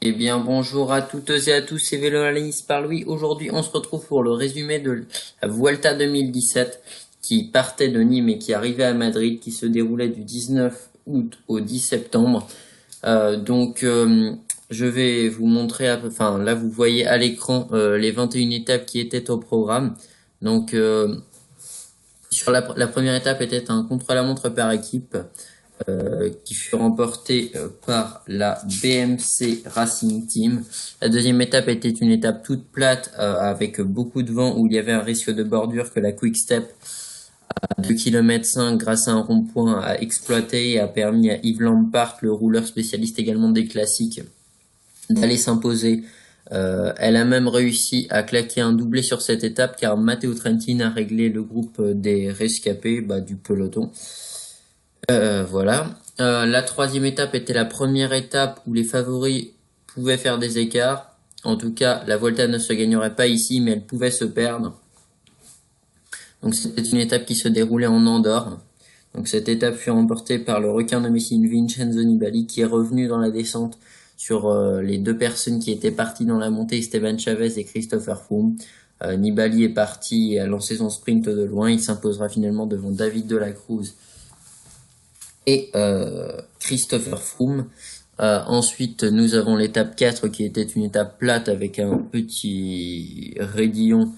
Eh bien, bonjour à toutes et à tous, c'est Vélo par Louis. Aujourd'hui, on se retrouve pour le résumé de la Vuelta 2017 qui partait de Nîmes et qui arrivait à Madrid, qui se déroulait du 19 août au 10 septembre. Je vais vous montrer, enfin, là, vous voyez à l'écran les 21 étapes qui étaient au programme. Donc, la première étape était un contre-la-montre par équipe qui fut remporté par la BMC Racing Team. La deuxième étape était une étape toute plate avec beaucoup de vent où il y avait un risque de bordure que la Quick Step à 2,5 km grâce à un rond-point a exploité et a permis à Yves Lampard, le rouleur spécialiste également des classiques, d'aller s'imposer. Elle a même réussi à claquer un doublé sur cette étape car Matteo Trentin a réglé le groupe des rescapés du peloton. Voilà. La troisième étape était la première étape où les favoris pouvaient faire des écarts. En tout cas, la Volta ne se gagnerait pas ici, mais elle pouvait se perdre. Donc c'était une étape qui se déroulait en Andorre. Donc cette étape fut remportée par le requin de Messine, Vincenzo Nibali, qui est revenu dans la descente sur les deux personnes qui étaient parties dans la montée, Esteban Chavez et Christopher Froome. Nibali est parti et a lancé son sprint de loin. Il s'imposera finalement devant David de la Cruz et Christopher Froome. Ensuite, nous avons l'étape 4 qui était une étape plate avec un petit raidillon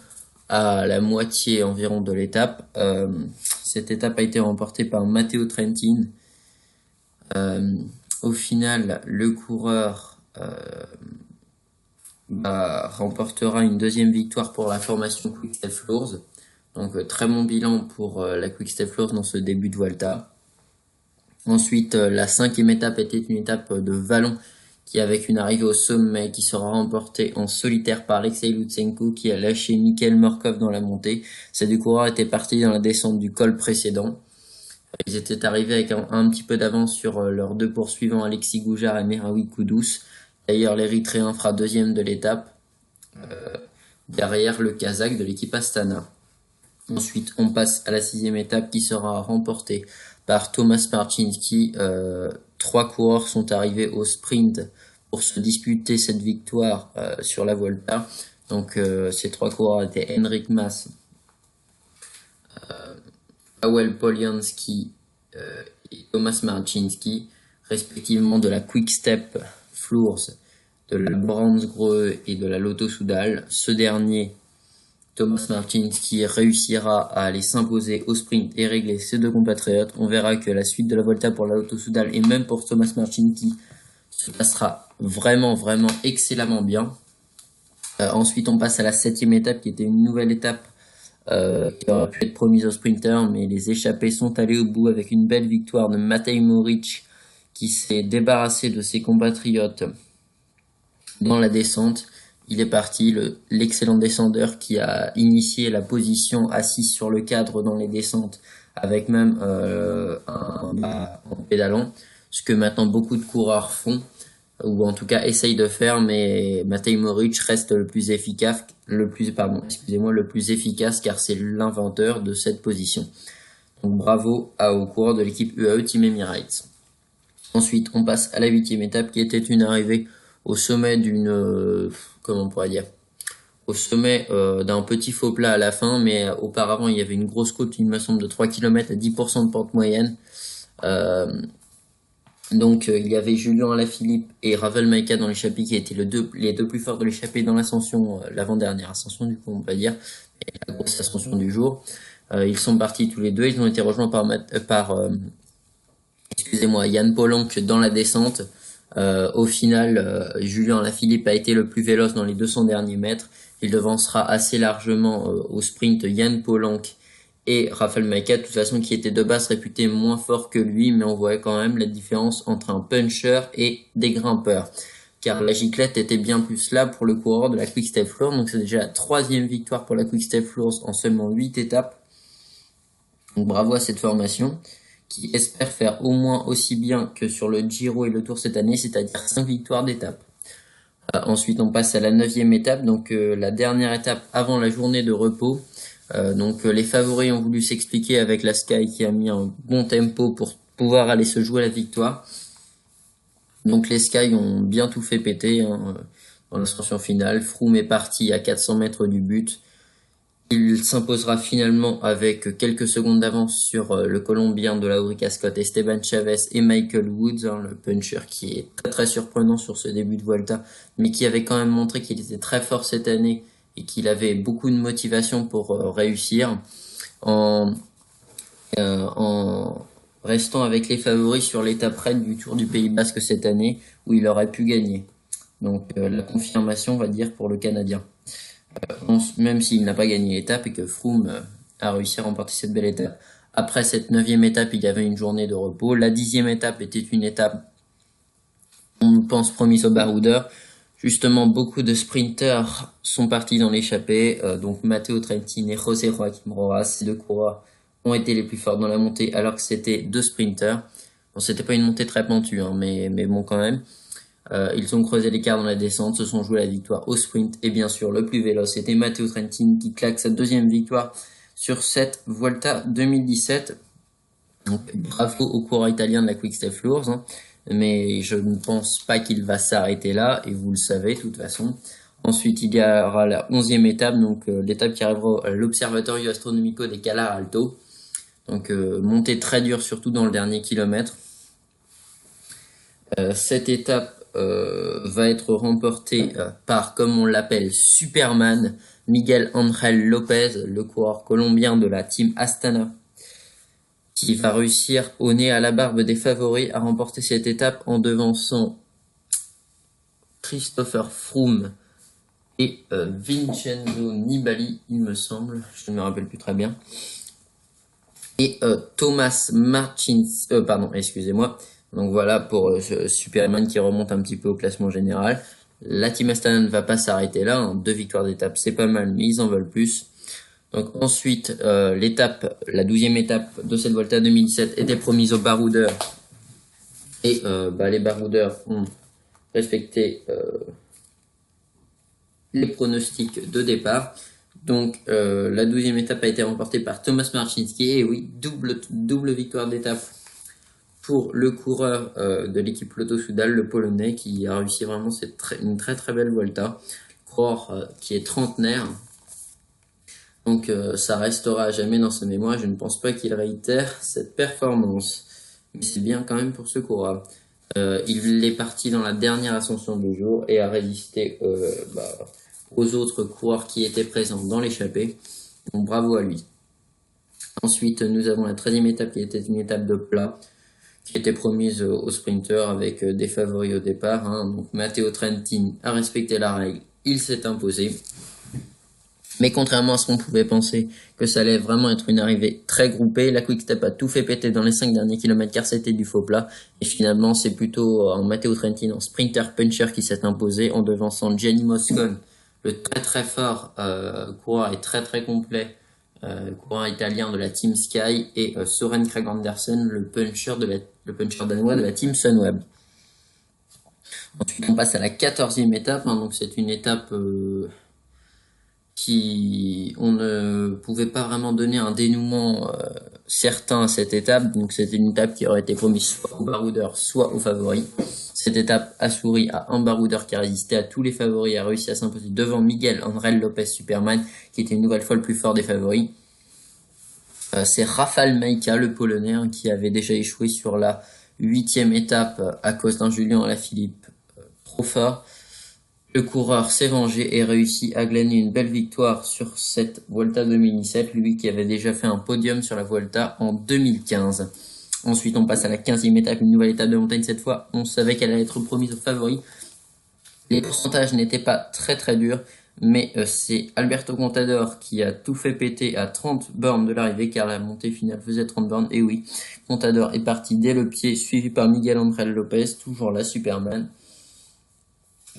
à la moitié environ de l'étape. Cette étape a été remportée par Matteo Trentin. Au final, le coureur remportera une deuxième victoire pour la formation Quick Step Floors. Donc très bon bilan pour la Quick Step Floors dans ce début de Vuelta. Ensuite, la cinquième étape était une étape de vallon qui, avec une arrivée au sommet, qui sera remportée en solitaire par Alexei Lutsenko qui a lâché Mikhail Morkov dans la montée. Ces deux coureurs étaient partis dans la descente du col précédent. Ils étaient arrivés avec un petit peu d'avance sur leurs deux poursuivants, Alexis Goujard et Meraoui Koudous. D'ailleurs, l'Érythréen fera deuxième de l'étape, derrière le Kazakh de l'équipe Astana. Ensuite, on passe à la sixième étape qui sera remportée par Thomas Marcinski. Trois coureurs sont arrivés au sprint pour se disputer cette victoire sur la Vuelta. Donc ces trois coureurs étaient Henrik Mas, Paweł Polianski et Thomas Marcinski, respectivement de la Quick Step Floors, de la Brandsgreux et de la Lotto Soudal. Ce dernier, Thomas Marcinski, réussira à aller s'imposer au sprint et régler ses deux compatriotes. On verra que la suite de la Volta pour la Lotto Soudal et même pour Thomas Marcinski se passera vraiment excellemment bien. Ensuite, on passe à la septième étape qui était une nouvelle étape qui aurait pu être promise aux sprinters, mais les échappés sont allés au bout avec une belle victoire de Matej Moric qui s'est débarrassé de ses compatriotes dans la descente. Il est parti, l'excellent descendeur qui a initié la position assise sur le cadre dans les descentes avec même en pédalant, ce que maintenant beaucoup de coureurs font, ou en tout cas essayent de faire, mais Matej Moric reste le plus efficace, le plus efficace car c'est l'inventeur de cette position. Donc bravo aux coureurs de l'équipe UAE Team Emirates. Ensuite, on passe à la huitième étape qui était une arrivée au sommet comment on pourrait dire, au sommet d'un petit faux plat à la fin, mais auparavant il y avait une grosse côte, il me semble, de 3 km à 10% de pente moyenne. Il y avait Julien Alaphilippe et Ravel Maïka dans l'échappée qui étaient les deux plus forts de l'échappée dans l'ascension, l'avant-dernière ascension du coup on va dire, et la grosse ascension du jour. Ils sont partis tous les deux, ils ont été rejoints par Yann Polanc dans la descente. Au final, Julien Alaphilippe a été le plus véloce dans les 200 derniers mètres. Il devancera assez largement au sprint Yann Polanc et Rafael Maïka, de toute façon, qui était de base réputé moins fort que lui, mais on voyait quand même la différence entre un puncher et des grimpeurs. Car la giclette était bien plus là pour le coureur de la Quick Step Floors, donc c'est déjà la troisième victoire pour la Quick Step Floors en seulement 8 étapes. Donc bravo à cette formation, qui espère faire au moins aussi bien que sur le Giro et le Tour cette année, c'est-à-dire 5 victoires d'étape. Ensuite, on passe à la 9e étape, donc la dernière étape avant la journée de repos. Les favoris ont voulu s'expliquer avec la Sky qui a mis un bon tempo pour pouvoir aller se jouer la victoire. Donc les Sky ont bien tout fait péter hein, dans l'ascension finale. Froome est parti à 400 mètres du but. Il s'imposera finalement avec quelques secondes d'avance sur le Colombien de la Ulrica Scott, Esteban Chavez et Michael Woods, hein, le puncher qui est très très surprenant sur ce début de Vuelta, mais qui avait quand même montré qu'il était très fort cette année et qu'il avait beaucoup de motivation pour réussir en, en restant avec les favoris sur l'étape reine du Tour du Pays Basque cette année où il aurait pu gagner. Donc la confirmation, on va dire, pour le Canadien. Même s'il n'a pas gagné l'étape et que Froome a réussi à remporter cette belle étape. Après cette 9e étape, il y avait une journée de repos. La 10e étape était une étape, on pense, promise au baroudeur. Justement, beaucoup de sprinters sont partis dans l'échappée. Donc Matteo Trentin et José Joaquim Rojas, ces deux coureurs, ont été les plus forts dans la montée alors que c'était deux sprinters. Bon, c'était pas une montée très pentue, hein, mais bon quand même. Ils ont creusé l'écart dans la descente, se sont joués la victoire au sprint. Et bien sûr, le plus véloce, c'était Matteo Trentin qui claque sa deuxième victoire sur cette Vuelta 2017. Donc, bravo au coureur italien de la Quick-Step Floors. Hein. Mais je ne pense pas qu'il va s'arrêter là, et vous le savez de toute façon. Ensuite, il y aura la 11e étape, donc l'étape qui arrivera à l'Observatorio Astronomico de Calar Alto. Donc montée très dure, surtout dans le dernier kilomètre. Cette étape va être remportée par, comme on l'appelle, Superman, Miguel Ángel López, le coureur colombien de la team Astana, qui va réussir au nez à la barbe des favoris à remporter cette étape en devançant Christopher Froome et Vincenzo Nibali, il me semble, je ne me rappelle plus très bien, et Thomas Martins, pardon, excusez-moi. Donc voilà pour Superman qui remonte un petit peu au classement général. La Team Astana ne va pas s'arrêter là, hein. 2 victoires d'étape, c'est pas mal, mais ils en veulent plus. Donc ensuite, la 12e étape de cette Volta 2017 était promise aux baroudeurs. Et les baroudeurs ont respecté les pronostics de départ. Donc la 12e étape a été remportée par Thomas Marcinski. Et oui, double victoire d'étape pour le coureur de l'équipe Lotto Soudal, le Polonais, qui a réussi vraiment une très très belle Volta. Coureur qui est trentenaire. Donc ça restera à jamais dans sa mémoire. Je ne pense pas qu'il réitère cette performance. Mais c'est bien quand même pour ce coureur. Il est parti dans la dernière ascension du jour et a résisté aux autres coureurs qui étaient présents dans l'échappée. Donc bravo à lui. Ensuite, nous avons la 13e étape qui était une étape de plat, qui était promise aux sprinters avec des favoris au départ. Hein. Donc Matteo Trentin a respecté la règle, il s'est imposé. Mais contrairement à ce qu'on pouvait penser, que ça allait vraiment être une arrivée très groupée, la Quick-Step a tout fait péter dans les 5 derniers kilomètres car c'était du faux plat. Et finalement, c'est plutôt en Matteo Trentin, en sprinter puncher, qui s'est imposé en devançant Gianni Moscon, le très très fort coureur et très très complet coureur italien de la Team Sky, et Søren Kragh Andersen, le puncher danois de la Team Sunweb. Ensuite, on passe à la 14e étape. Hein, donc c'est une étape on ne pouvait pas vraiment donner un dénouement certain à cette étape. Donc c'était une étape qui aurait été promise soit aux baroudeurs, soit aux favoris. Cette étape a souri à un baroudeur qui a résisté à tous les favoris et a réussi à s'imposer devant Miguel Ángel López Superman, qui était une nouvelle fois le plus fort des favoris. C'est Rafał Majka, le Polonais, hein, qui avait déjà échoué sur la 8e étape à cause d'un Julien Alaphilippe trop fort. Le coureur s'est vengé et réussit à glaner une belle victoire sur cette Vuelta 2017, lui qui avait déjà fait un podium sur la Vuelta en 2015. Ensuite, on passe à la 15e étape, une nouvelle étape de montagne cette fois. On savait qu'elle allait être promise aux favoris. Les pourcentages n'étaient pas très très durs, mais c'est Alberto Contador qui a tout fait péter à 30 bornes de l'arrivée, car la montée finale faisait 30 bornes. Et oui, Contador est parti dès le pied, suivi par Miguel Ángel López, toujours là, Superman.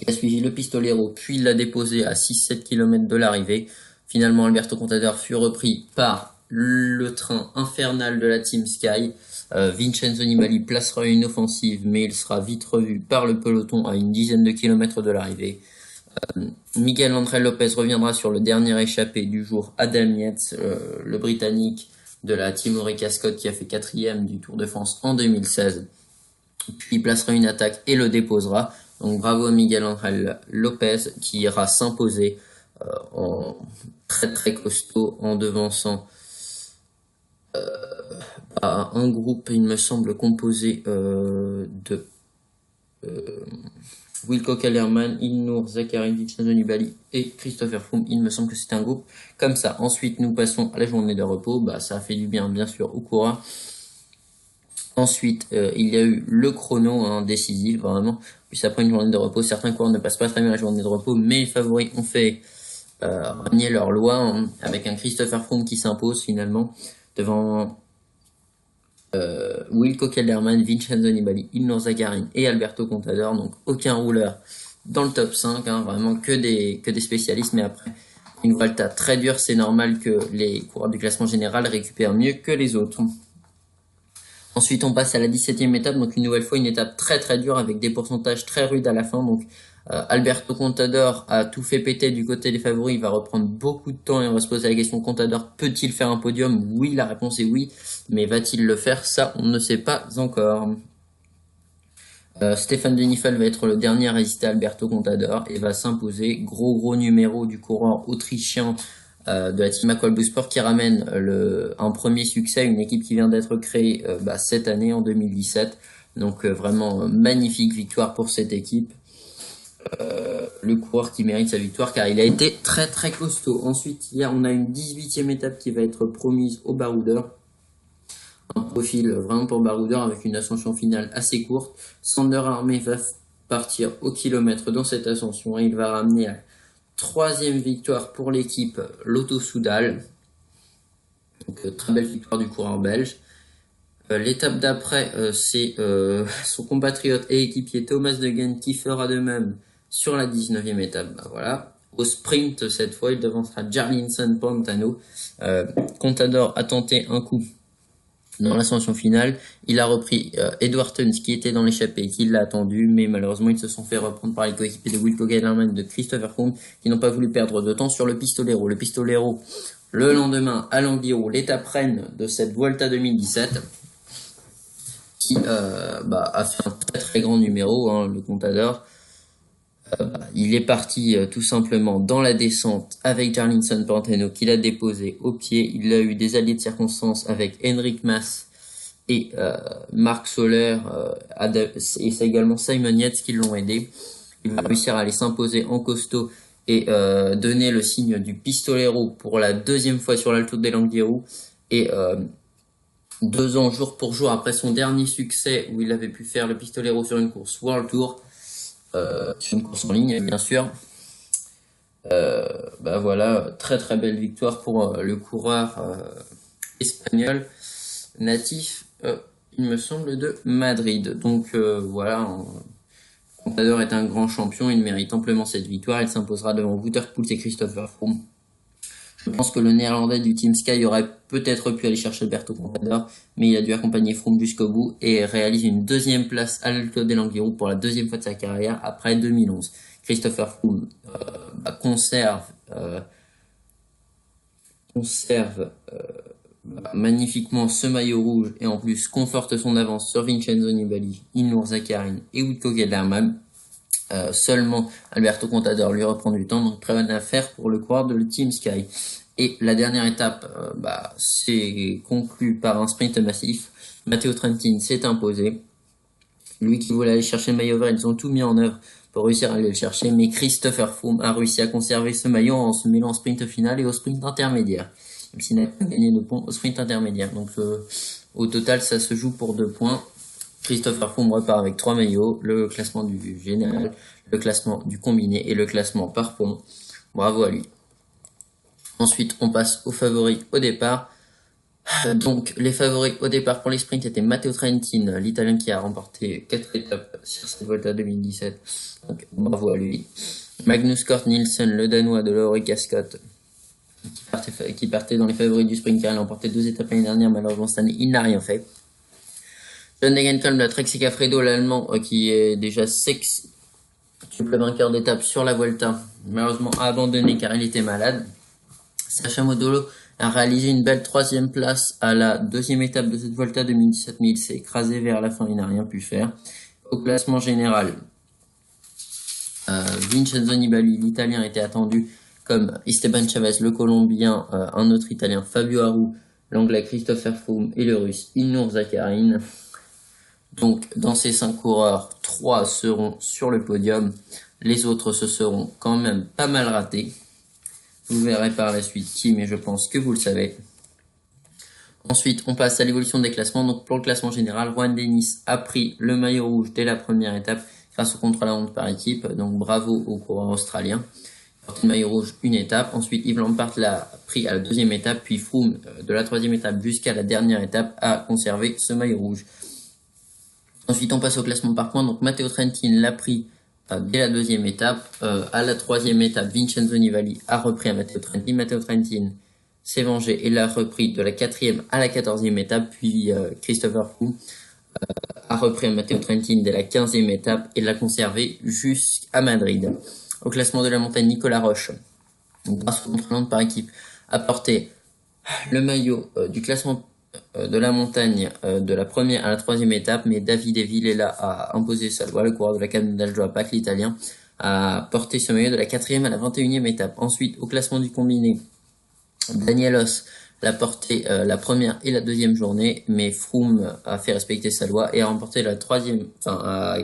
Il a suivi le Pistolero, puis il l'a déposé à 6-7 km de l'arrivée. Finalement, Alberto Contador fut repris par le train infernal de la Team Sky. Vincenzo Nibali placera une offensive, mais il sera vite revu par le peloton à une dizaine de kilomètres de l'arrivée. Miguel Ángel López reviendra sur le dernier échappé du jour, Adam Yates, le Britannique de la Team Ulrica Scott, qui a fait 4e du Tour de France en 2016. puis il placera une attaque et le déposera. Donc bravo à Miguel Angel Lopez qui ira s'imposer en très très costaud en devançant un groupe, il me semble, composé de Wilco Kellerman, Ilnour, Zachary, Vincenzo Nibali et Christopher Froome. Il me semble que c'est un groupe comme ça. Ensuite, nous passons à la journée de repos. Bah, ça a fait du bien sûr, aux coureurs. Ensuite, il y a eu le chrono décisif, vraiment. Puis après une journée de repos, certains coureurs ne passent pas très bien la journée de repos, mais les favoris ont fait renier leur loi avec un Christopher Froome qui s'impose finalement devant Wilco Kelderman, Vincenzo Nibali, Ilnur Zakarin et Alberto Contador. Donc aucun rouleur dans le top 5, vraiment que des spécialistes. Mais après, une Vuelta très dure, c'est normal que les coureurs du classement général récupèrent mieux que les autres. Ensuite, on passe à la 17e étape, donc une nouvelle fois une étape très très dure avec des pourcentages très rudes à la fin. Donc Alberto Contador a tout fait péter du côté des favoris, il va reprendre beaucoup de temps et on va se poser la question, Contador peut-il faire un podium? Oui, la réponse est oui, mais va-t-il le faire? Ça, on ne sait pas encore. Stéphane De Nifel va être le dernier à résister à Alberto Contador et va s'imposer. Gros numéro du coureur autrichien de la team Aqualbus Sport qui ramène un premier succès, une équipe qui vient d'être créée cette année en 2017. Donc vraiment magnifique victoire pour cette équipe. Le coureur qui mérite sa victoire car il a été très très costaud. Ensuite, on a une 18e étape qui va être promise au baroudeur. Un profil vraiment pour baroudeur avec une ascension finale assez courte. Sander Armé va partir au kilomètre dans cette ascension et il va ramener à 3e victoire pour l'équipe Lotto Soudal. Donc très belle victoire du coureur belge. L'étape d'après, c'est son compatriote et équipier Thomas De Gendt qui fera de même sur la 19e étape. Voilà. Au sprint, cette fois, il devancera Jarlinson Pantano. Contador a tenté un coup dans l'ascension finale. Il a repris Edward Tuns qui était dans l'échappée et qui l'a attendu, mais malheureusement, ils se sont fait reprendre par les coéquipiers de Wilco Kelderman et de Christopher Froome qui n'ont pas voulu perdre de temps sur le Pistolero. Le Pistolero, le lendemain, à l'Angliru, l'étape reine de cette Vuelta 2017, qui a fait un très très grand numéro, le Contador. Il est parti tout simplement dans la descente avec Jarlinson Pantano qui l'a déposé au pied. Il a eu des alliés de circonstance avec Henrik Mas et Marc Soler et c'est également Simon Yates qui l'ont aidé. Il va réussir à aller s'imposer en costaud et donner le signe du Pistolero pour la 2e fois sur l'Alto dell'Angliru. Et 2 ans jour pour jour après son dernier succès où il avait pu faire le Pistolero sur une course World Tour, sur une course en ligne bien sûr. Voilà, très très belle victoire pour le coureur espagnol natif, il me semble, de Madrid. Donc voilà, Contador est un grand champion, il mérite amplement cette victoire. Il s'imposera devant Wouter Poels et Christopher Froome. Je pense que le néerlandais du Team Sky aurait peut-être pu aller chercher Alberto Contador, mais il a dû accompagner Froome jusqu'au bout et réalise une 2e place à l'Alto dell'Angliru pour la 2e fois de sa carrière après 2011. Christopher Froome conserve magnifiquement ce maillot rouge et en plus conforte son avance sur Vincenzo Nibali, Ilnur Zakarin et Wilco Kelderman. Seulement Alberto Contador lui reprend du temps, donc très bonne affaire pour le coureur de le Team Sky. Et la dernière étape, c'est conclu par un sprint massif. Matteo Trentin s'est imposé. Lui qui voulait aller chercher le maillot vert, ils ont tout mis en œuvre pour réussir à aller le chercher, mais Christopher Froome a réussi à conserver ce maillot en se mêlant au sprint final et au sprint intermédiaire, même s'il n'a pas gagné de points au sprint intermédiaire. Donc au total, ça se joue pour 2 points. Christopher Froome repart avec 3 maillots, le classement du général, le classement du combiné et le classement par points. Bravo à lui. Ensuite, on passe aux favoris au départ. Donc, les favoris au départ pour les sprints étaient Matteo Trentin, l'Italien qui a remporté 4 étapes sur cette Volta 2017. Donc, bravo à lui. Magnus Cort Nielsen, le Danois de l'Orica Scott, qui partait dans les favoris du sprint car il a remporté 2 étapes l'année dernière. Malheureusement, cette année, il n'a rien fait. John Degenkolb, la Trek Segafredo, l'Allemand, qui est déjà triple vainqueur d'étape sur la Vuelta, malheureusement a abandonné car il était malade. Sacha Modolo a réalisé une belle 3e place à la 2e étape de cette Volta 2017, mais il s'est écrasé vers la fin, il n'a rien pu faire. Au classement général, Vincenzo Nibali, l'Italien, était attendu, comme Esteban Chavez, le Colombien, un autre Italien, Fabio Aru, l'Anglais Christopher Froome et le Russe Ilnur Zakarin. Donc, dans ces 5 coureurs, 3 seront sur le podium. Les autres se seront quand même pas mal ratés. Vous verrez par la suite qui, mais je pense que vous le savez. Ensuite, on passe à l'évolution des classements. Donc, pour le classement général, Juan Dennis a pris le maillot rouge dès la première étape grâce au contre-la-montre par équipe. Donc, bravo aux coureurs australiens. Porté le maillot rouge une étape. Ensuite, Yves Lampart l'a pris à la 2e étape. Puis Froome, de la 3e étape jusqu'à la dernière étape, a conservé ce maillot rouge. Ensuite, on passe au classement par points. Donc, Matteo Trentin l'a pris dès la 2e étape. À la 3e étape, Vincenzo Nibali a repris à Matteo Trentin. Matteo Trentin s'est vengé et l'a repris de la 4e à la 14e étape. Puis Christopher Froome a repris à Matteo Trentin dès la 15e étape et l'a conservé jusqu'à Madrid. Au classement de la montagne, Nicolas Roche, grâce au contre-la-montre par équipe, a porté le maillot du classement de la montagne de la 1re à la 3e étape, mais Davide Villela a imposé sa loi. Le coureur de la Cannondale Drapac, l'Italien, a porté ce maillot de la 4e à la 21e étape. Ensuite, au classement du combiné, Danielos l'a porté la 1re et la 2e journée, mais Froome a fait respecter sa loi et a remporté la 3e, a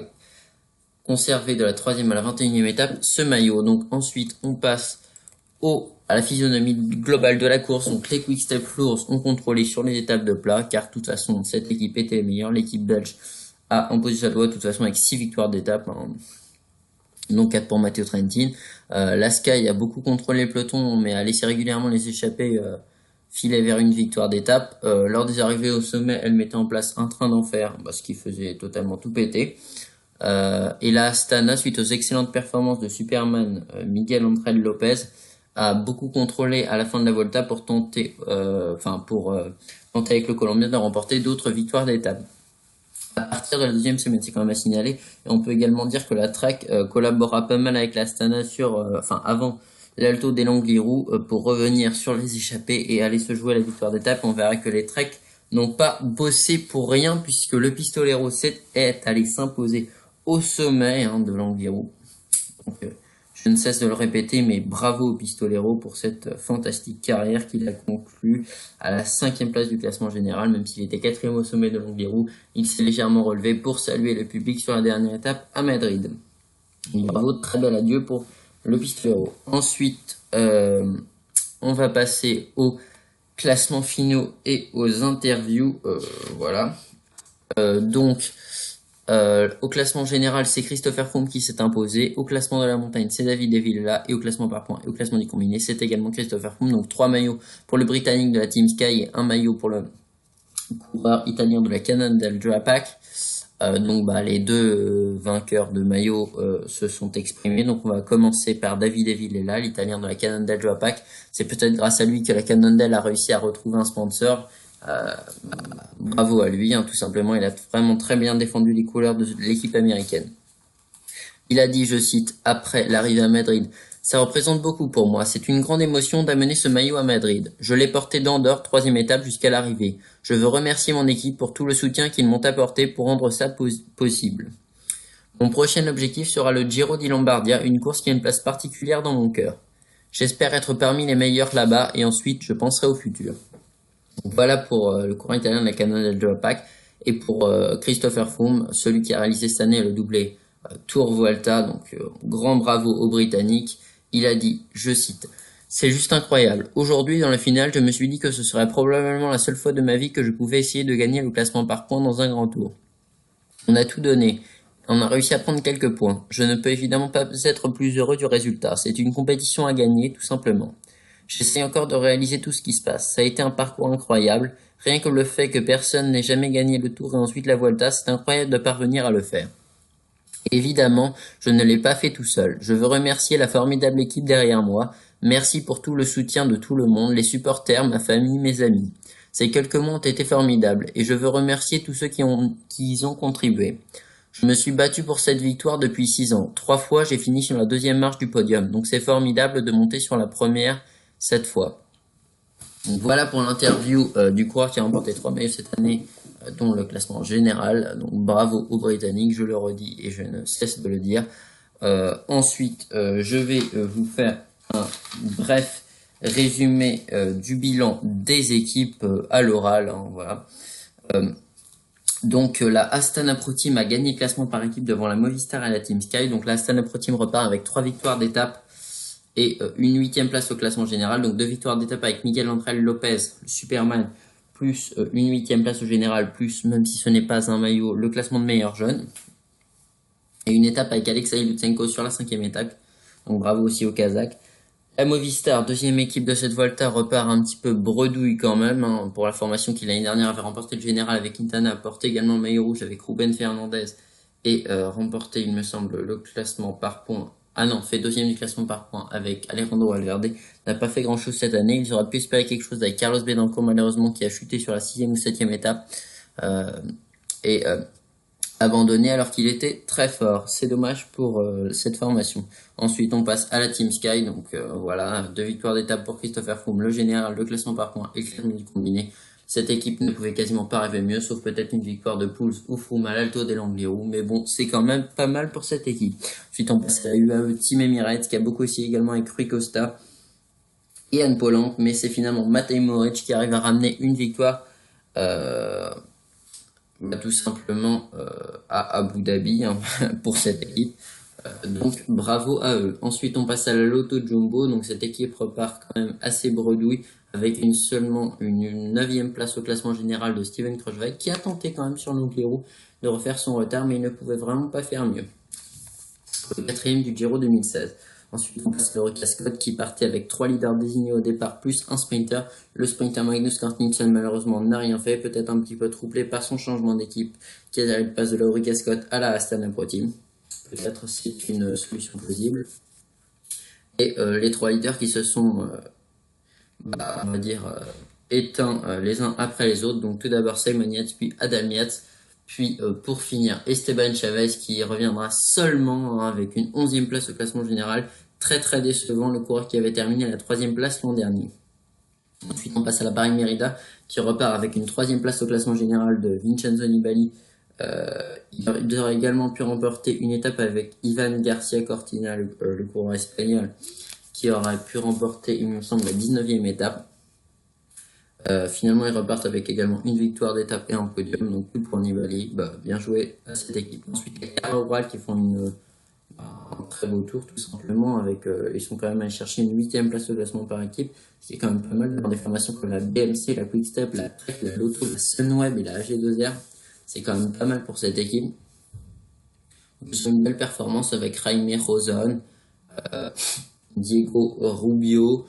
conservé de la 3e à la 21e étape ce maillot. Donc ensuite, on passe à la physionomie globale de la course. Donc les Quick Step Floors ont contrôlé sur les étapes de plat, car de toute façon, cette équipe était meilleure. L'équipe belge a imposé sa loi, de toute façon, avec 6 victoires d'étape, hein. Donc 4 pour Matteo Trentin. La Sky a beaucoup contrôlé le peloton, mais a laissé régulièrement les échappées filer vers une victoire d'étape. Lors des arrivées au sommet, elle mettait en place un train d'enfer, ce qui faisait totalement tout péter. Et la Astana, suite aux excellentes performances de Superman Miguel Ángel López, a beaucoup contrôlé à la fin de la Volta pour tenter, tenter avec le Colombien de remporter d'autres victoires d'étape. À partir de la 2e semaine, c'est quand même à signaler. Et on peut également dire que la Trek collabora pas mal avec l'Astana avant l'Alto des Langlirou pour revenir sur les échappées et aller se jouer à la victoire d'étape. On verra que les Trek n'ont pas bossé pour rien, puisque le Pistolero 7 est allé s'imposer au sommet de Langlirou. Donc, je ne cesse de le répéter, mais bravo au Pistolero pour cette fantastique carrière qu'il a conclue à la 5e place du classement général. Même s'il était 4e au sommet de Langlirou, il s'est légèrement relevé pour saluer le public sur la dernière étape à Madrid. Bravo, très bel adieu pour le Pistolero. Ensuite, on va passer aux classements finaux et aux interviews. Voilà. Au classement général, c'est Christopher Froome qui s'est imposé. Au classement de la montagne, c'est Davide Villela. Et au classement par points et au classement du combiné, c'est également Christopher Froome. Donc 3 maillots pour le Britannique de la Team Sky et un maillot pour le coureur italien de la Cannondale Drapac. Les deux vainqueurs de maillot se sont exprimés. Donc on va commencer par Davide Villela, l'Italien de la Cannondale Drapac. C'est peut-être grâce à lui que la Cannondale a réussi à retrouver un sponsor. Bravo à lui, tout simplement. Il a vraiment très bien défendu les couleurs de l'équipe américaine. Il a dit, je cite, après l'arrivée à Madrid: ça représente beaucoup pour moi. C'est une grande émotion d'amener ce maillot à Madrid. Je l'ai porté d'Andorre, 3e étape, jusqu'à l'arrivée. Je veux remercier mon équipe pour tout le soutien qu'ils m'ont apporté pour rendre ça possible. Mon prochain objectif sera le Giro di Lombardia, une course qui a une place particulière dans mon cœur. J'espère être parmi les meilleurs là-bas et ensuite je penserai au futur. Donc voilà pour le coureur italien de la Cannondale Drapac. Et pour Christopher Froome, celui qui a réalisé cette année le doublé Tour Vuelta, donc grand bravo aux Britanniques. Il a dit, je cite, « C'est juste incroyable. Aujourd'hui, dans la finale, je me suis dit que ce serait probablement la seule fois de ma vie que je pouvais essayer de gagner le classement par points dans un grand tour. On a tout donné. On a réussi à prendre quelques points. Je ne peux évidemment pas être plus heureux du résultat. C'est une compétition à gagner, tout simplement. J'essaie encore de réaliser tout ce qui se passe. Ça a été un parcours incroyable. Rien que le fait que personne n'ait jamais gagné le Tour et ensuite la Vuelta, c'est incroyable de parvenir à le faire. Évidemment, je ne l'ai pas fait tout seul. Je veux remercier la formidable équipe derrière moi. Merci pour tout le soutien de tout le monde, les supporters, ma famille, mes amis. Ces quelques mots ont été formidables et je veux remercier tous ceux qui y ont contribué. Je me suis battu pour cette victoire depuis 6 ans. 3 fois, j'ai fini sur la 2e marche du podium, donc c'est formidable de monter sur la première cette fois. Donc voilà pour l'interview du coureur qui a remporté 3 maillots cette année, dont le classement général. Donc bravo aux Britanniques, je le redis et je ne cesse de le dire. Ensuite, je vais vous faire un bref résumé du bilan des équipes à l'oral. Hein, voilà. Donc la Astana Pro Team a gagné le classement par équipe devant la Movistar et la Team Sky. Donc la Astana Pro Team repart avec 3 victoires d'étape et une 8e place au classement général. Donc 2 victoires d'étape avec Miguel Ángel Lopez, le Superman, plus une 8e place au général, plus, même si ce n'est pas un maillot, le classement de meilleur jeune. Et une étape avec Alexei Lutsenko sur la 5e étape. Donc bravo aussi au Kazakh. La Movistar, deuxième équipe de cette Volta, repart un petit peu bredouille quand même, hein, pour la formation qui l'année dernière avait remporté le général avec Quintana, porté également le maillot rouge avec Ruben Fernandez et remporté, il me semble, le classement par points. Ah non, fait deuxième du classement par points avec Alejandro Valverde. N'a pas fait grand chose cette année. Ils auraient pu espérer quelque chose avec Carlos Betancourt, malheureusement, qui a chuté sur la 6e ou 7e étape. Et abandonné alors qu'il était très fort. C'est dommage pour cette formation. Ensuite, on passe à la Team Sky. Donc voilà, 2 victoires d'étape pour Christopher Froome, le général, le classement par points et le classement du combiné. Cette équipe ne pouvait quasiment pas rêver mieux, sauf peut-être une victoire de Pouls ou Froome à l'Alto des Langliru. Mais bon, c'est quand même pas mal pour cette équipe. Ensuite, on passe à la UAE Team Emirates, qui a beaucoup aussi également avec Rui Costa et Anne Polanc. Mais c'est finalement Matej Moric qui arrive à ramener une victoire tout simplement à Abu Dhabi, hein, pour cette équipe. Donc bravo à eux. Ensuite on passe à la Lotto Jumbo. Donc cette équipe repart quand même assez bredouille avec seulement une 9e place au classement général de Steven Kruijswijk, qui a tenté quand même sur Langliru de refaire son retard, mais il ne pouvait vraiment pas faire mieux. Le 4e du Giro 2016. Ensuite, on passe à l'Orica Scott qui partait avec 3 leaders désignés au départ, plus un sprinter. Le sprinter Magnus Cort Nielsen, malheureusement, n'a rien fait, peut-être un petit peu troublé par son changement d'équipe, qui a le passe de l'Orica Scott à la Astana Pro Team. Peut-être c'est une solution plausible. Et les 3 leaders qui se sont, on va dire, éteints les uns après les autres. Donc tout d'abord Simon Yates, puis Adam Yates. Puis pour finir, Esteban Chavez qui reviendra seulement, hein, avec une 11e place au classement général. Très très décevant, le coureur qui avait terminé à la 3e place l'an dernier. Ensuite on passe à la Bahrain Merida qui repart avec une 3e place au classement général de Vincenzo Nibali. Il aurait également pu remporter une étape avec Ivan Garcia Cortina, le coureur espagnol, qui aurait pu remporter, il me semble, la 19e étape. Finalement, ils repartent avec également une victoire d'étape et un podium, donc plus pour Nibali. Bien joué à cette équipe. Ensuite, les Carl qui font un très beau tour, tout simplement. Ils sont quand même allés chercher une 8e place au classement par équipe. C'est quand même pas mal dans des formations comme la BMC, la Quick-Step, la Trek, la Lotto, la Sunweb et la AG2R. C'est quand même pas mal pour cette équipe. C'est une belle performance avec Jaime Roson, Diego Rubio.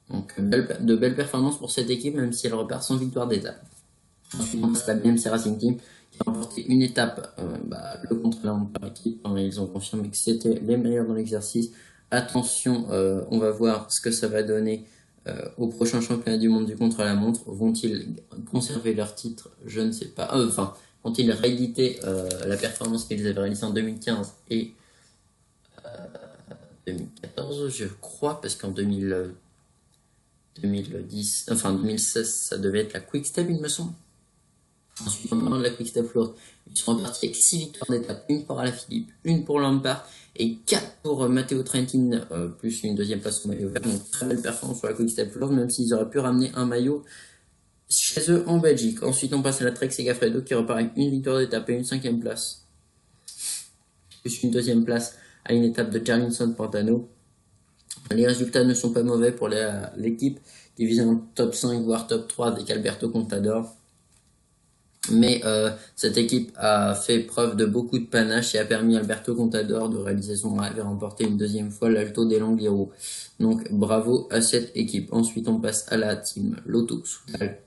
Donc de belles performances pour cette équipe, même si elle repart sans victoire d'étape. Ensuite, on passe à la BMC Racing Team qui a remporté une étape, le contre-la-montre par équipe. Ils ont confirmé que c'était les meilleurs dans l'exercice. Attention, on va voir ce que ça va donner au prochain championnat du monde du contre-la-montre. Vont-ils conserver leur titre? Je ne sais pas. Vont-ils rééditer la performance qu'ils avaient réalisée en 2015 et 2014, je crois, parce qu'en 2016, ça devait être la Quick Step, il me semble. Ensuite, en parlant de la Quick Step Lourde, ils sont repartis avec 6 victoires d'étape, une pour Alaphilippe, une pour Lampard et 4 pour Matteo Trentin, plus une 2e place au maillot vert. Donc très belle performance sur la Quick Step Lourde, même s'ils auraient pu ramener un maillot chez eux en Belgique. Ensuite, on passe à la Trek Segafredo qui repart avec une victoire d'étape et une 5e place, plus une 2e place à une étape de Jarlinson Pantano. Les résultats ne sont pas mauvais pour l'équipe qui vise un top 5 voire top 3 avec Alberto Contador. Mais cette équipe a fait preuve de beaucoup de panache et a permis à Alberto Contador de réaliser son rêve et remporter une 2e fois l'Alto des Langliru. Donc bravo à cette équipe. Ensuite on passe à la team Lotto Soudal.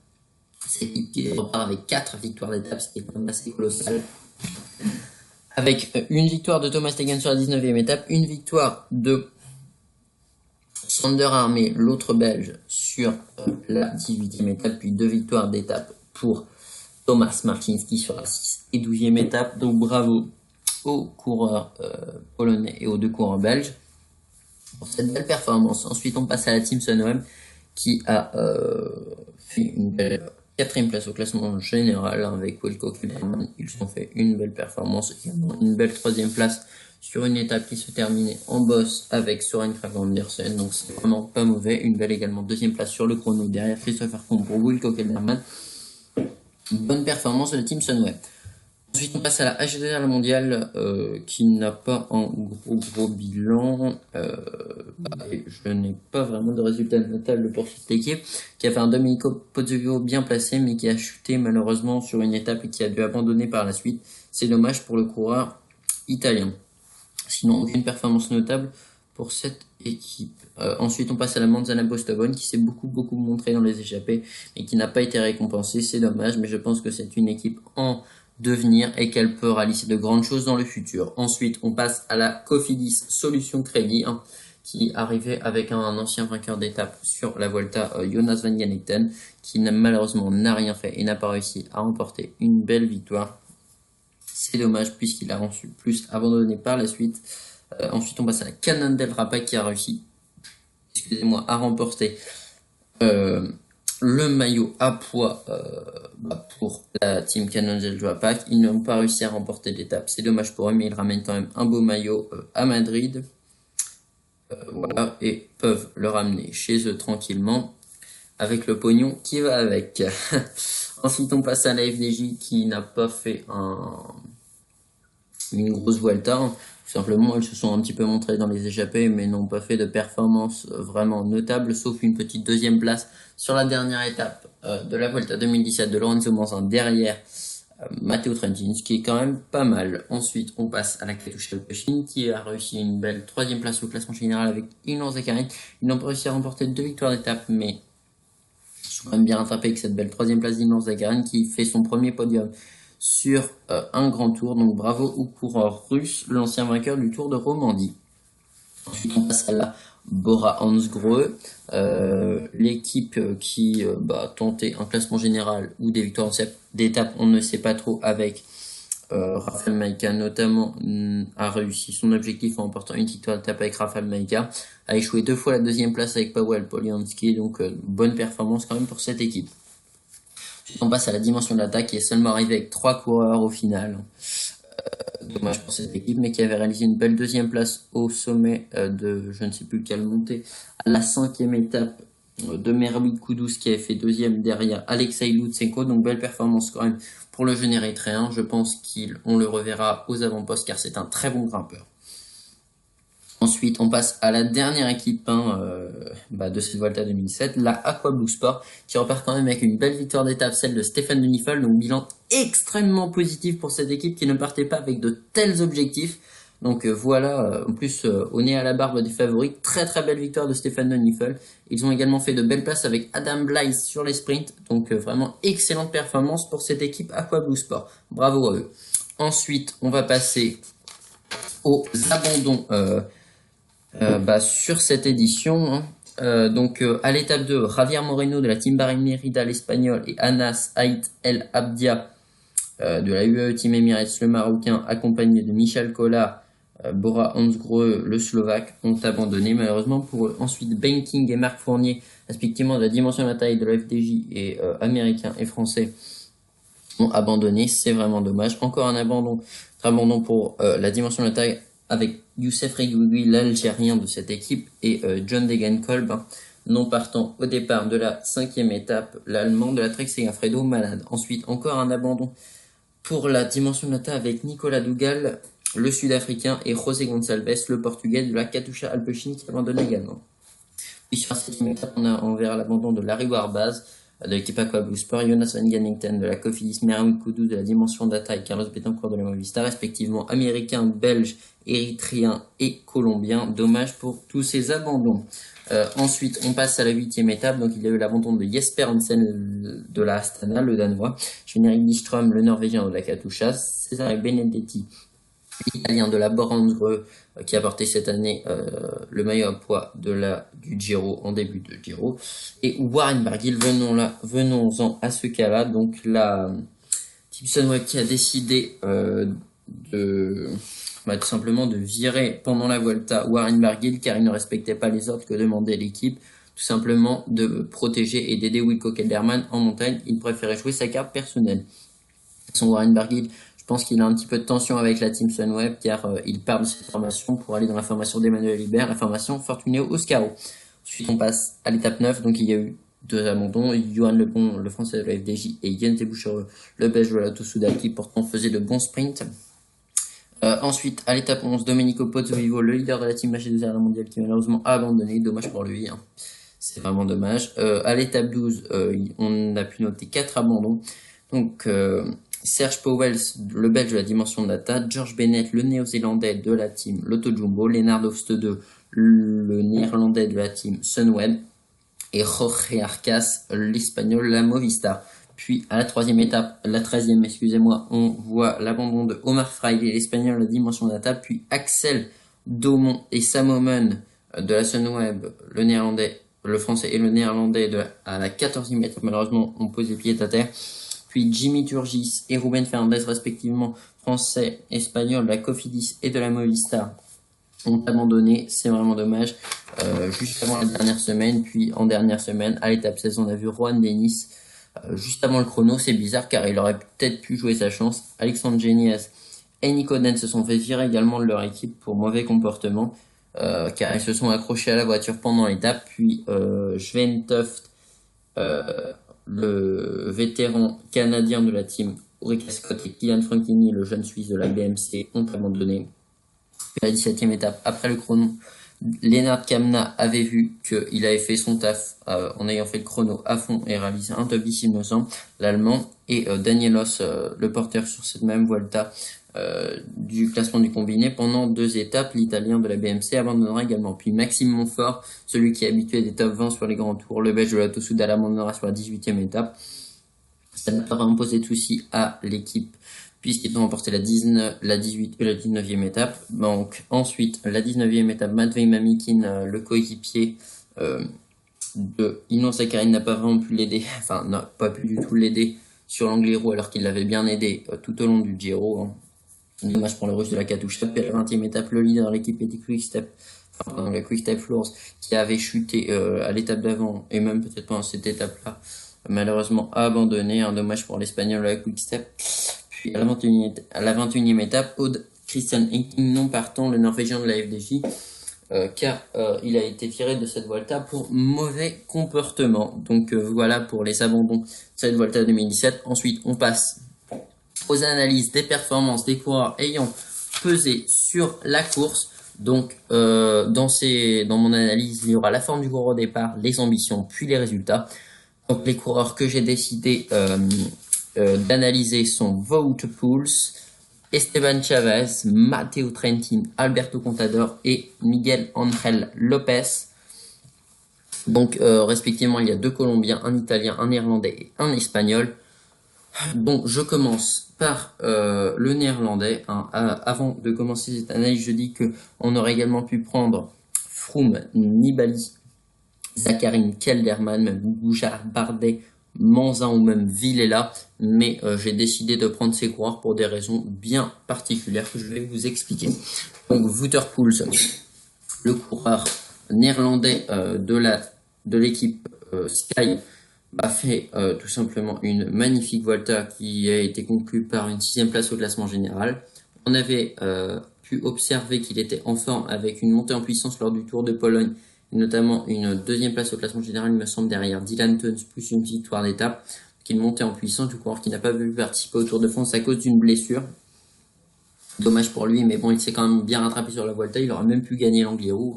Cette équipe qui repart avec 4 victoires d'étape, ce qui est quand même assez colossal. Avec une victoire de Thomas Stegen sur la 19e étape, une victoire de Sander Armé, l'autre belge, sur la 18e étape, puis 2 victoires d'étape pour Thomas Marcinski sur la 6 et 12e étape. Donc bravo aux coureurs polonais et aux 2 coureurs belges pour cette belle performance. Ensuite on passe à la team Sunweb qui a fait une belle quatrième place au classement général avec Wilco Kelderman. Ils ont fait une belle performance, également une belle troisième place sur une étape qui se terminait en boss avec Soren Kragh Andersen, donc c'est vraiment pas mauvais. Une belle également deuxième place sur le chrono derrière Christopher Froome pour Wilco Kelderman. Bonne performance de la team Sunweb. Ensuite, on passe à la HDR mondiale qui n'a pas un gros bilan. Et je n'ai pas vraiment de résultat notable pour cette équipe qui a fait un Domenico Pozzovivo bien placé mais qui a chuté malheureusement sur une étape et qui a dû abandonner par la suite. C'est dommage pour le coureur italien. Sinon, aucune performance notable pour cette équipe. Ensuite, on passe à la Manzana Bostobon qui s'est beaucoup montré dans les échappées mais qui n'a pas été récompensée. C'est dommage, mais je pense que c'est une équipe en devenir et qu'elle peut réaliser de grandes choses dans le futur. Ensuite, on passe à la Cofidis Solution Crédit qui arrivait avec un ancien vainqueur d'étape sur la Volta, Jonas Van Ganegten, qui malheureusement n'a rien fait et n'a pas réussi à remporter une belle victoire. C'est dommage puisqu'il a reçu plus abandonné par la suite. Ensuite, on passe à la Cannondale Rapac qui a réussi, à remporter le maillot à poids pour la team Cannondale Rapac. Ils n'ont pas réussi à remporter l'étape. C'est dommage pour eux, mais ils ramènent quand même un beau maillot à Madrid. Voilà, et peuvent le ramener chez eux tranquillement avec le pognon qui va avec. Ensuite, on passe à la FDJ qui n'a pas fait une grosse Vuelta. Tout simplement, elles se sont un petit peu montrées dans les échappées, mais n'ont pas fait de performance vraiment notable, sauf une petite deuxième place sur la dernière étape de la Vuelta 2017 de Lorenzo Manzin derrière Matteo Trentin, ce qui est quand même pas mal. Ensuite, on passe à la Katusha Alpecin qui a réussi une belle troisième place au classement général avec Ilan Zakarin. Ils n'ont pas réussi à remporter 2 victoires d'étape, mais ils sont quand même bien rattrapés avec cette belle troisième place d'Ilan Zakarin qui fait son premier podium sur un grand tour. Donc bravo au coureur russe, l'ancien vainqueur du Tour de Romandie. Ensuite, on passe à la Bora Hansgrohe, l'équipe qui tentait un classement général ou des victoires d'étape, on ne sait pas trop, avec Rafael Majka notamment a réussi son objectif en remportant une victoire d'étape avec Rafael Majka, a échoué 2 fois la deuxième place avec Paweł Polianski, donc bonne performance quand même pour cette équipe. Ensuite, on passe à la dimension de l'attaque qui est seulement arrivée avec 3 coureurs au final. Dommage pour cette équipe, mais qui avait réalisé une belle deuxième place au sommet de je ne sais plus quelle montée, à la 5e étape de Merlui Kudus qui avait fait deuxième derrière Alexei Lutsenko. Donc belle performance quand même pour le jeune érythréen. Je pense qu'on le reverra aux avant-postes car c'est un très bon grimpeur. Ensuite, on passe à la dernière équipe de cette Volta 2007, la Aqua Blue Sport, qui repart quand même avec une belle victoire d'étape, celle de Stéphane de Niffel, donc bilan extrêmement positif pour cette équipe qui ne partait pas avec de tels objectifs. Donc voilà, en plus au nez à la barbe des favoris, très belle victoire de Stéphane de Niffel. Ils ont également fait de belles places avec Adam Blythe sur les sprints, donc vraiment excellente performance pour cette équipe Aqua Blue Sport. Bravo à eux. Ensuite, on va passer aux abandons sur cette édition. Donc à l'étape 2, Javier Moreno de la Team Bahreïn Merida l'espagnol et Anas Ait El Abdia de la UAE Team Emirates le marocain accompagné de Michel Collard, Bora Hansgrohe le slovaque ont abandonné malheureusement pour eux. Ensuite Ben King et Marc Fournier respectivement de la dimension de la taille de la FDJ et américains et français ont abandonné, c'est vraiment dommage. Encore un abandon pour la dimension de la taille avec Youssef Regoui, l'Algérien de cette équipe, et John Degenkolb, non partant au départ de la 5e étape, l'Allemand de la Trek Segafredo malade. Ensuite, encore un abandon pour la dimension de la taille avec Nicolas Dougal, le Sud-Africain, et José Gonçalves, le Portugais de la Katusha Alpecin qui abandonne également. Puis sur la 7e étape, on verra l'abandon de Larry Warbaz, de l'équipe Aqua Blue Sport, Jonas Van Ganegten de la Cofidis, Merlui Kudus de la dimension data et Carlos Betancourt de la Movistar, respectivement américain, belge, érythréen et colombien. Dommage pour tous ces abandons. Ensuite, on passe à la 8e étape. Donc, il y a eu l'abandon de Jesper Hansen de la Astana, le Danois, Henrik Nyström, le Norvégien de la Katusha, Cesare Benedetti, l'Italien de la Bora Hansgrohe, qui a porté cette année le maillot à poids du Giro en début de Giro, et Warren Barguil. Venons-en à ce cas-là. Donc la Team Sunweb qui a décidé tout simplement de virer pendant la Vuelta Warren Barguil car il ne respectait pas les ordres que demandait l'équipe. tout simplement de protéger et d'aider Wilco Kelderman en montagne. Il préférait jouer sa carte personnelle. Son Warren Barguil, je pense qu'il a un petit peu de tension avec la team Sunweb car il part de cette formation pour aller dans la formation d'Emmanuel Hubert, la formation Fortuneo Oscaro. Ensuite, on passe à l'étape 9, donc il y a eu 2 abandons, Johan Lebon, le français de la FDJ, et Yann Tebouchereux, le belge de la Tosuda, qui pourtant faisait de bons sprints. Ensuite, à l'étape 11, Domenico Pozzovivo, le leader de la team H2R la mondiale, qui malheureusement a abandonné, dommage pour lui, hein. C'est vraiment dommage. À l'étape 12, on a pu noter 4 abandons, donc Serge Pauwels, le belge de la dimension data, George Bennett, le néo-zélandais de la team Lotto Jumbo, Lennart Hofstede, le néerlandais de la team Sunweb, et Jorge Arcas, l'espagnol la Movistar. Puis à la 3e étape, la 13e, excusez-moi, on voit l'abandon de Omar Fraile, l'espagnol de la dimension data, puis Axel Daumont et Sam Oomen de la Sunweb, le néerlandais, le français et le néerlandais à la 14e étape, malheureusement, ont posé pied à terre. Puis Jimmy Turgis et Ruben Fernandez, respectivement français, espagnol de la Cofidis et de la Movistar, ont abandonné. C'est vraiment dommage. Juste avant la dernière semaine, puis en dernière semaine, à l'étape 16, on a vu Juan Denis juste avant le chrono. C'est bizarre car il aurait peut-être pu jouer sa chance. Alexandre Geniez et Nico Den se sont fait virer également de leur équipe pour mauvais comportement car ils se sont accrochés à la voiture pendant l'étape. Puis Sven Toft, le vétéran canadien de la team Ulrich Scott et Kylian Franchini, le jeune Suisse de la BMC, ont abandonné. Puis à la 17e étape, après le chrono, Lennart Kamna avait vu qu'il avait fait son taf en ayant fait le chrono à fond et réalisé un top 10 il me semble, l'allemand, et Danielos, le porteur sur cette même Vuelta du classement du combiné pendant 2 étapes, l'italien de la BMC abandonnera également. Puis Maxime Montfort, celui qui est habitué des top 20 sur les grands tours, le belge de la Tosuda, abandonnera sur la 18e étape. Ça n'a pas vraiment posé de soucis à l'équipe puisqu'ils ont remporté la 18 et la 19e étape. Donc ensuite, la 19e étape, Matvei Mamikin, le coéquipier de Inon Sakharine, n'a pas vraiment pu l'aider, enfin n'a pas pu du tout l'aider sur l'Angliru alors qu'il l'avait bien aidé tout au long du Giro, hein. Dommage pour le russe de la Katusha. Puis à la 20e étape, le leader de l'équipe était la Quick-Step Floors, qui avait chuté à l'étape d'avant, et même peut-être pas à cette étape-là, malheureusement abandonné. Un dommage pour l'Espagnol de la Quick-Step. Puis à la 21e étape, Aude Christian Henking, non partant, le Norvégien de la FDJ, car il a été tiré de cette Vuelta pour mauvais comportement. Donc voilà pour les abandons de cette Vuelta 2017. Ensuite, on passe aux analyses des performances des coureurs ayant pesé sur la course. Donc dans mon analyse, il y aura la forme du coureur au départ, les ambitions, puis les résultats. Donc les coureurs que j'ai décidé d'analyser sont Wout Poels, Esteban Chavez, Matteo Trentin, Alberto Contador et Miguel Ángel Lopez. Donc respectivement, il y a 2 Colombiens, un Italien, un Néerlandais et un Espagnol. Donc je commence par le Néerlandais. Hein. Avant de commencer cette analyse, je dis que on aurait également pu prendre Froome, Nibali, Zakharine, Kelderman, même Bouchard, Bardet, Manzin ou même Villela, mais j'ai décidé de prendre ces coureurs pour des raisons bien particulières que je vais vous expliquer. Donc Wouter Poels, le coureur néerlandais de l'équipe Sky, a fait tout simplement une magnifique Vuelta qui a été conclue par une 6e place au classement général. On avait pu observer qu'il était en forme avec une montée en puissance lors du Tour de Pologne, notamment une 2e place au classement général, il me semble, derrière Dylan Teuns, plus une victoire d'étape, qu'il montait en puissance, du coureur qui n'a pas pu participer au Tour de France à cause d'une blessure. Dommage pour lui, mais bon, il s'est quand même bien rattrapé sur la Vuelta, il aurait même pu gagner l'Angliru.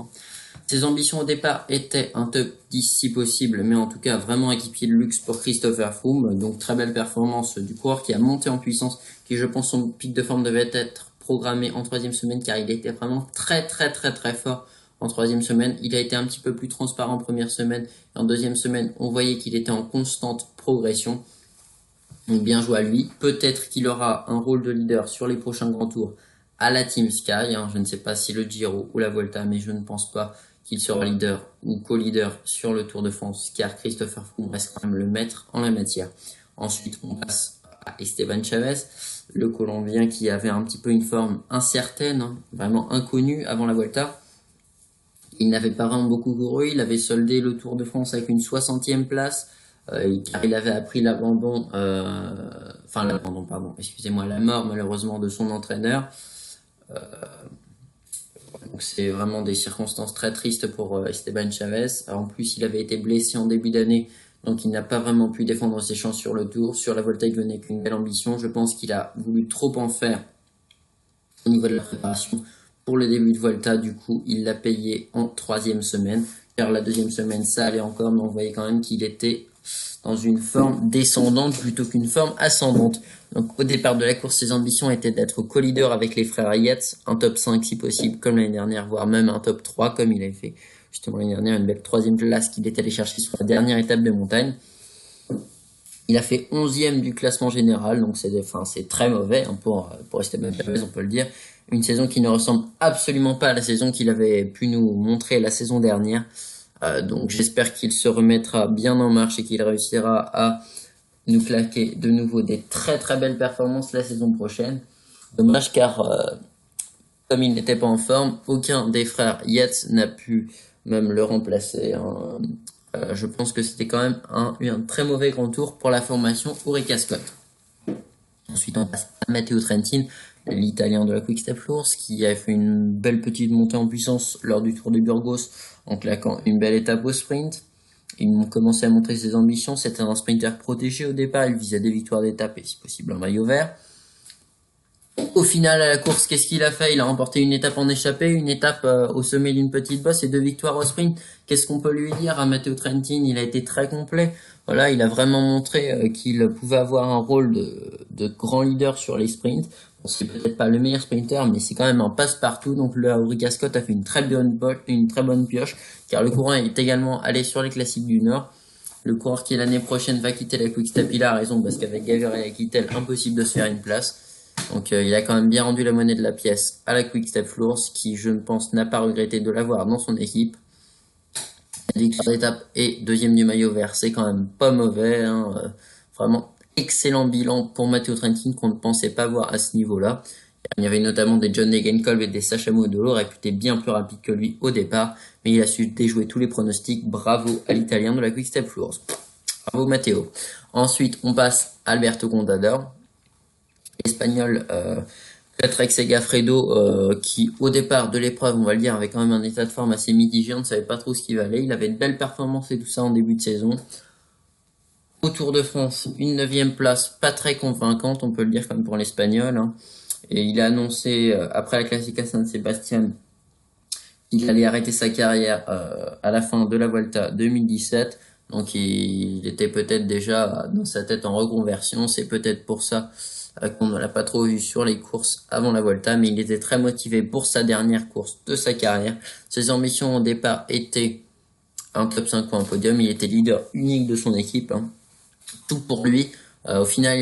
Ses ambitions au départ étaient un top 10 si possible, mais en tout cas vraiment équipier de luxe pour Christopher Froome. Donc très belle performance du coureur qui a monté en puissance, qui je pense son pic de forme devait être programmé en 3e semaine car il était vraiment très fort en 3e semaine. Il a été un petit peu plus transparent en 1re semaine et en 2e semaine on voyait qu'il était en constante progression. Donc bien joué à lui. Peut-être qu'il aura un rôle de leader sur les prochains grands tours à la Team Sky. Je ne sais pas si le Giro ou la Vuelta, mais je ne pense pas qu'il sera leader ou co-leader sur le Tour de France, car Christopher Froome reste quand même le maître en la matière. Ensuite, on passe à Esteban Chavez, le Colombien qui avait un petit peu une forme incertaine, vraiment inconnue avant la Vuelta. Il n'avait pas vraiment beaucoup couru, il avait soldé le Tour de France avec une 60e place, car il avait appris l'abandon, pardon, excusez-moi, la mort malheureusement de son entraîneur. Donc c'est vraiment des circonstances très tristes pour Esteban Chavez. En plus, il avait été blessé en début d'année, donc il n'a pas vraiment pu défendre ses chances sur le Tour. Sur la Volta, il venait avec une belle ambition. Je pense qu'il a voulu trop en faire au niveau de la préparation pour le début de Volta. Du coup, il l'a payé en 3e semaine, car la 2e semaine, ça allait encore, mais on voyait quand même qu'il était dans une forme descendante plutôt qu'une forme ascendante. Donc au départ de la course, ses ambitions étaient d'être co-leader avec les frères Yates, un top 5 si possible comme l'année dernière, voire même un top 3 comme il avait fait justement l'année dernière, une belle 3e place qu'il est allé chercher sur la dernière étape de montagne. Il a fait 11e du classement général, donc c'est très mauvais hein, pour Esteban Chavez, on peut le dire. Une saison qui ne ressemble absolument pas à la saison qu'il avait pu nous montrer la saison dernière. Donc j'espère qu'il se remettra bien en marche et qu'il réussira à nous claquer de nouveau des très très belles performances la saison prochaine. Dommage car comme il n'était pas en forme, aucun des frères Yates n'a pu même le remplacer. Hein. Je pense que c'était quand même un très mauvais grand tour pour la formation Orica Scott. Ensuite on passe à Matteo Trentin, l'Italien de la Quick Step Floors, qui a fait une belle petite montée en puissance lors du Tour de Burgos en claquant une belle étape au sprint. Il commençait à montrer ses ambitions, c'était un sprinter protégé au départ, il visait des victoires d'étape et si possible un maillot vert. Au final, à la course, qu'est-ce qu'il a fait? Il a remporté une étape en échappée, une étape au sommet d'une petite bosse et 2 victoires au sprint. Qu'est-ce qu'on peut lui dire à Matteo Trentin? Il a été très complet. Voilà, il a vraiment montré qu'il pouvait avoir un rôle de grand leader sur les sprints. Bon, c'est peut-être pas le meilleur sprinter, mais c'est quand même un passe-partout. Donc le Orica Scott a fait une très bonne pioche, car le courant est également allé sur les classiques du Nord. Le coureur qui l'année prochaine va quitter la Quick Step, il a raison, parce qu'avec Gaviria et Kittel, impossible de se faire une place. Donc il a quand même bien rendu la monnaie de la pièce à la Quick Step Floors, qui je ne pense n'a pas regretté de l'avoir dans son équipe. Victoire d'étape et 2e du maillot vert, c'est quand même pas mauvais. Hein. Vraiment excellent bilan pour Matteo Trentin qu'on ne pensait pas voir à ce niveau-là. Il y avait notamment des John Degenkolb et des Sacha Modolo réputés bien plus rapides que lui au départ, mais il a su déjouer tous les pronostics. Bravo à l'Italien de la Quick Step Floors. Bravo Matteo. Ensuite, on passe à Alberto Contador, l'Espagnol Catrec Segafredo, qui au départ de l'épreuve, on va le dire, avait quand même un état de forme assez mitigé, on ne savait pas trop ce qu'il valait. Il avait de belles performances et tout ça en début de saison. Au Tour de France, une 9e place, pas très convaincante, on peut le dire comme pour l'Espagnol. Hein. Et il a annoncé, après la Classica San Sebastian, qu'il allait arrêter sa carrière à la fin de la Volta 2017. Donc il était peut-être déjà dans sa tête en reconversion, c'est peut-être pour ça qu'on ne l'a pas trop vu sur les courses avant la Volta, mais il était très motivé pour sa dernière course de sa carrière. Ses ambitions au départ étaient un top 5 ou un podium, il était leader unique de son équipe, hein. Tout pour lui. Au final,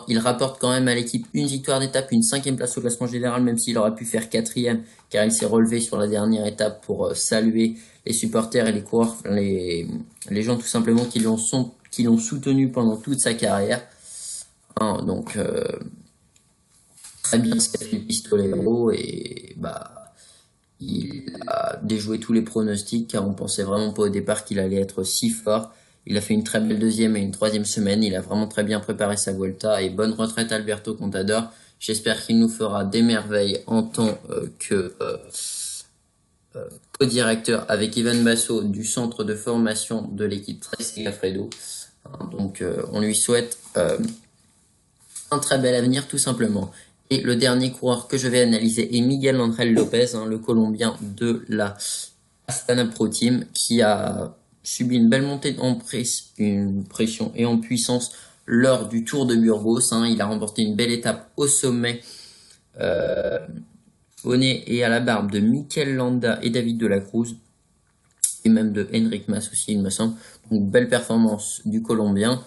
il rapporte quand même à l'équipe une victoire d'étape, une 5e place au classement général, même s'il aurait pu faire 4e, car il s'est relevé sur la dernière étape pour saluer les supporters et les coureurs, les gens tout simplement qui l'ont soutenu pendant toute sa carrière. Hein, donc très bien ce qu'a fait le Pistolero et il a déjoué tous les pronostics car on pensait vraiment pas au départ qu'il allait être si fort. Il a fait une très belle 2e et une 3e semaine, il a vraiment très bien préparé sa Vuelta et bonne retraite Alberto Contador. J'espère qu'il nous fera des merveilles en tant que co-directeur avec Ivan Basso du centre de formation de l'équipe Trek Segafredo. Donc on lui souhaite un très bel avenir tout simplement. Et le dernier coureur que je vais analyser est Miguel Angel Lopez, hein, le Colombien de la Astana Pro Team, qui a subi une belle montée une pression et en puissance lors du Tour de Burgos. Hein. Il a remporté une belle étape au sommet, au nez et à la barbe de Mikel Landa et David de la Cruz, et même de Enric Mas aussi, il me semble. Donc belle performance du Colombien.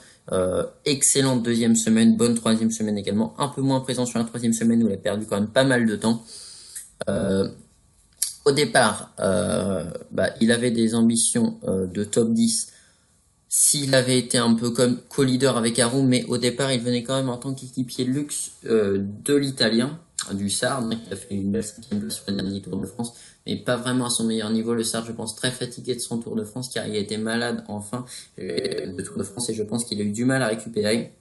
Excellente 2e semaine, bonne 3e semaine également, un peu moins présent sur la 3e semaine où il a perdu quand même pas mal de temps. Au départ, il avait des ambitions de top 10 s'il avait été un peu comme co-leader avec Aru, mais au départ, il venait quand même en tant qu'équipier luxe de l'Italien, du Sardes, hein, qui a fait une belle 5e place sur le dernier Tour de France, mais pas vraiment à son meilleur niveau. Le Sardes, je pense, très fatigué de son Tour de France, car il a été malade en fin de Tour de France, et je pense qu'il a eu du mal à récupérer.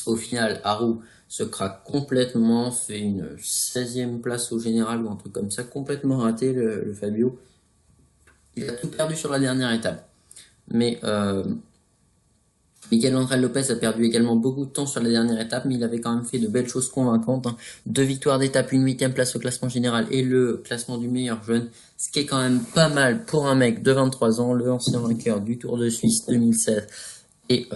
Au final, Aru se craque complètement, fait une 16e place au général ou un truc comme ça, complètement raté le Fabio. Il a tout perdu sur la dernière étape. Mais Miguel Angel Lopez a perdu également beaucoup de temps sur la dernière étape, mais il avait quand même fait de belles choses convaincantes, hein. 2 victoires d'étape, une 8e place au classement général et le classement du meilleur jeune, ce qui est quand même pas mal pour un mec de 23 ans, le ancien vainqueur du Tour de Suisse 2016 et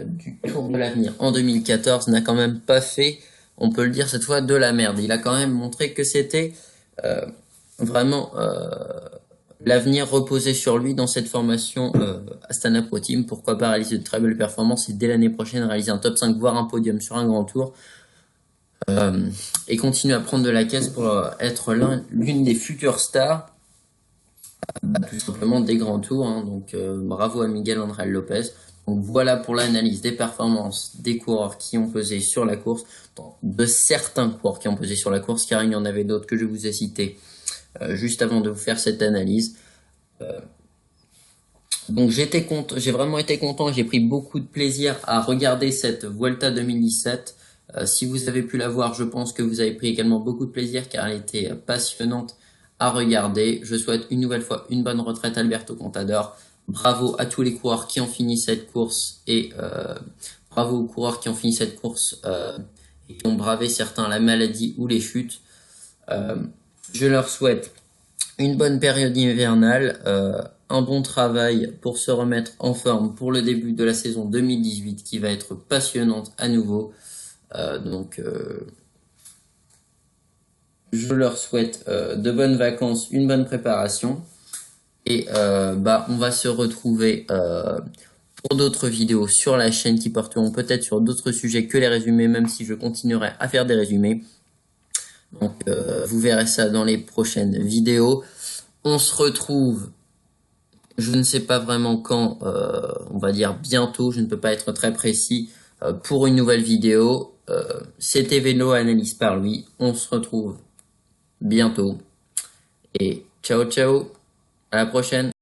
du Tour de l'Avenir en 2014, n'a quand même pas fait, on peut le dire cette fois, de la merde. Il a quand même montré que c'était vraiment l'avenir reposait sur lui dans cette formation Astana Pro Team. Pourquoi pas réaliser de très belles performances et dès l'année prochaine réaliser un top 5, voire un podium sur un grand tour. Et continuer à prendre de la caisse pour être l'une des futures stars, tout simplement des grands tours, hein. Donc bravo à Miguel Angel Lopez. Donc voilà pour l'analyse des performances des coureurs qui ont pesé sur la course, de certains coureurs qui ont pesé sur la course, car il y en avait d'autres que je vous ai cités juste avant de vous faire cette analyse. Donc j'ai vraiment été content, j'ai pris beaucoup de plaisir à regarder cette Vuelta 2017. Si vous avez pu la voir, je pense que vous avez pris également beaucoup de plaisir car elle était passionnante à regarder. Je souhaite une nouvelle fois une bonne retraite à Alberto Contador. Bravo à tous les coureurs qui ont fini cette course et bravo aux coureurs qui ont fini cette course et qui ont bravé certains la maladie ou les chutes. Je leur souhaite une bonne période hivernale, un bon travail pour se remettre en forme pour le début de la saison 2018 qui va être passionnante à nouveau. Je leur souhaite de bonnes vacances, une bonne préparation et on va se retrouver pour d'autres vidéos sur la chaîne qui porteront peut-être sur d'autres sujets que les résumés, même si je continuerai à faire des résumés. Donc vous verrez ça dans les prochaines vidéos. On se retrouve, je ne sais pas vraiment quand, on va dire bientôt, je ne peux pas être très précis, pour une nouvelle vidéo. C'était Vélo Analyse par lui. On se retrouve bientôt. Et ciao ciao, à la prochaine.